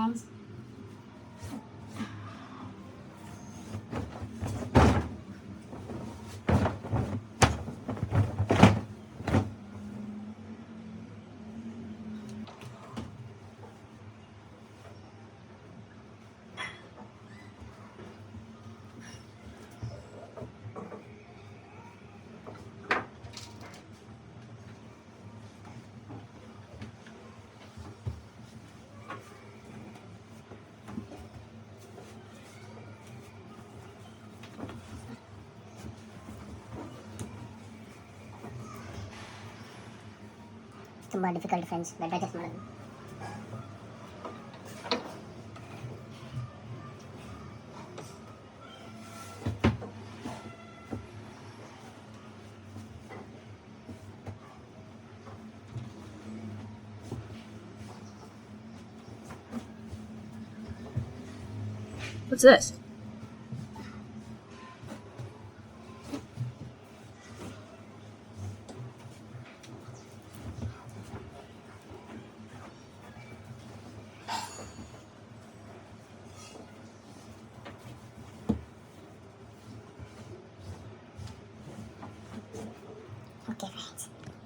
Friends. ತುಂಬ difficult friends bed adjust ಮಾಡೋದು. What's this?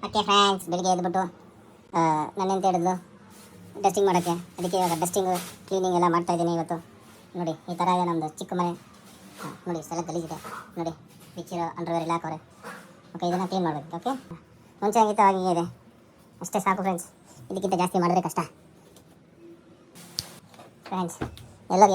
Okay friends ಬೆಳಿಗ್ಗೆ ಎದ್ಬಿಟ್ಟು ನಾನೆಂತ ಹೇಳಿದ್ಲು ಡಸ್ಟಿಂಗ್ ಮಾಡೋಕ್ಕೆ, ಅದಕ್ಕೆ ಇವಾಗ ಡಸ್ಟಿಂಗು ಕ್ಲೀನಿಂಗ್ ಎಲ್ಲ ಮಾಡ್ತಾಯಿದ್ದೀನಿ ಇವತ್ತು. ನೋಡಿ ಈ ಥರ ಇದೆ ನಮ್ಮದು ಚಿಕ್ಕ ಮನೆ. ನೋಡಿ ಎಲ್ಲ ಗಲೀಜಿದೆ ನೋಡಿ, ಬಿಚ್ಚಿರೋ ಅಂಡರ್ವೇರ್ ಎಲ್ಲ ಹಾಕೋರೆ. ಓಕೆ ಇದನ್ನು ಕ್ಲೀನ್ ಮಾಡಬೇಕು. ಓಕೆ ಮುಂಚೆ ಹಂಗಿತ್ತು ಹಾಗೆ ಇದೆ, ಅಷ್ಟೇ ಸಾಕು ಫ್ರೆಂಡ್ಸ್. ಇದಕ್ಕಿಂತ ಜಾಸ್ತಿ ಮಾಡಿದ್ರೆ ಕಷ್ಟ ಫ್ರೆಂಡ್ಸ್. ಎಲ್ಲೋ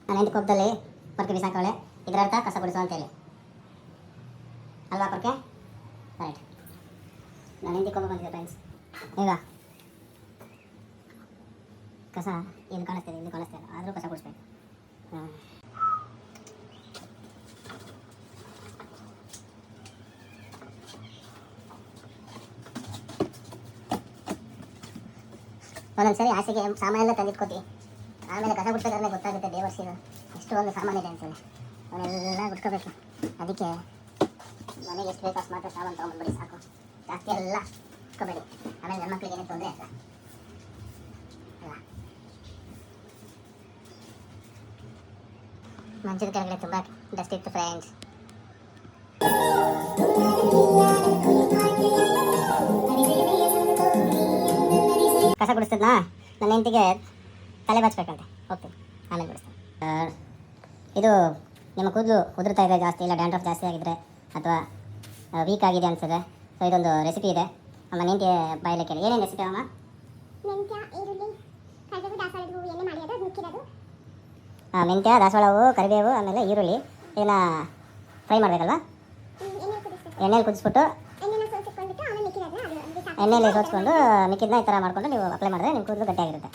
ನಾನು ಹೆಂಟು ಕೋಪದಲ್ಲಿ ಪೊರ್ಕೆ ಬಿಸಾಕವಳೆ, ಇದರ ಅರ್ಥ ಕಸ ಗುಡಿಸೋ ಅಂತೇಳಿ ಅಲ್ವಾ ಪೊರ್ಕೆ? ರೈಟ್. ನಾನು ಹೆಂಡತಿ ಕೋಪ ಬಂದಿದ್ದೆ ಫ್ರೆಂಡ್ಸ್. ಈಗ ಕಸ ಇಲ್ಲಿ ಕಾಣಿಸ್ತಿದೆ, ಇಲ್ಲಿ ಕಾಣಿಸ್ತಿದೆ, ಆದರೂ ಕಸ ಗುಡಿಸ್ಬೇಕು. ಒಂದೊಂದ್ಸರಿ ಆಸೆಗೆ ಸಾಮಾನೆಲ್ಲ ತಂದಿಟ್ಕೋತೀವಿ, ಆಮೇಲೆ ಕಸ ಗುಡ್ಸೋದ್ರೆ ಗೊತ್ತಾಗುತ್ತೆ ದೇವರ್ಸಿದು ಎಷ್ಟು ಒಂದು ಸಾಮಾನಿದೆ ಅಂತೇಳಿ. ಅವನ್ನೆಲ್ಲ ಗುಡ್ಸ್ಕೋಬೇಕು. ಅದಕ್ಕೆ ಮನೆಗೆ ಎಷ್ಟು ಬೇಕು ಅಷ್ಟು ಮಾತ್ರ ಸಾಮಾನು ತೊಗೊಂಡ್ಬಿಡಿ ಸಾಕು, ಜಾಸ್ತಿ ಎಲ್ಲ ಗುಡ್ಸ್ಕೋಬೇಡಿ. ಆಮೇಲೆ ನನ್ನ ಮಕ್ಕಳಿಗೆ ಏನೇ ತೊಂದರೆ ಅಲ್ಲ. ಮಂಚದ ಕೆಳಗಡೆ ತುಂಬ ಡಸ್ಟ್ ಇತ್ತು ಫ್ರೆಂಡ್ಸ್. ಕಸ ಗುಡಿಸ್ತದ್ನಾ ನನ್ನ ಹೆಂಡತಿಗೆ ತಲೆ ಬಾಚ್ಬೇಕಂತೆ, ಹೋಗ್ತೀನಿ ಆಮೇಲೆ ಬಿಡಿಸ್ತೀನಿ. ಇದು ನಿಮ್ಮ ಕೂದಲು ಉದುರ್ತಾ ಇದೆ ಜಾಸ್ತಿ, ಇಲ್ಲ ಡ್ಯಾಂಡ್ರಫ್ ಜಾಸ್ತಿ ಆಗಿದ್ರೆ ಅಥವಾ ವೀಕ್ ಆಗಿದೆ ಅನ್ಸಿದ್ರೆ, ಸೊ ಇದೊಂದು ರೆಸಿಪಿ ಇದೆ ಅಮ್ಮ ನಿಂಗೆ ಬಾಯಲ್ಲೇ ಕೇಳಿ. ಏನೇನು ರೆಸಿಪಿ ಅಮ್ಮ? ಮೆಂತ್ಯ, ದಾಸವಾಳ ಹೂವು, ಕರಿಬೇವು, ಆಮೇಲೆ ಈರುಳ್ಳಿ. ಇದನ್ನು ಫ್ರೈ ಮಾಡಬೇಕಲ್ವಾ? ಎಣ್ಣೆಲಿ ಕುದಿಸ್ಬಿಟ್ಟು ಎಣ್ಣೆಯಲ್ಲಿ ಸೋಸ್ಕೊಂಡು ಮಿಕ್ಕಿದ್ದನ್ನ ಈ ಥರ ಮಾಡಿಕೊಂಡು ನೀವು ಅಪ್ಲೈ ಮಾಡಿದ್ರೆ ನಿಮ್ಮ ಕೂದಲು ಗಟ್ಟಿಯಾಗಿರುತ್ತೆ.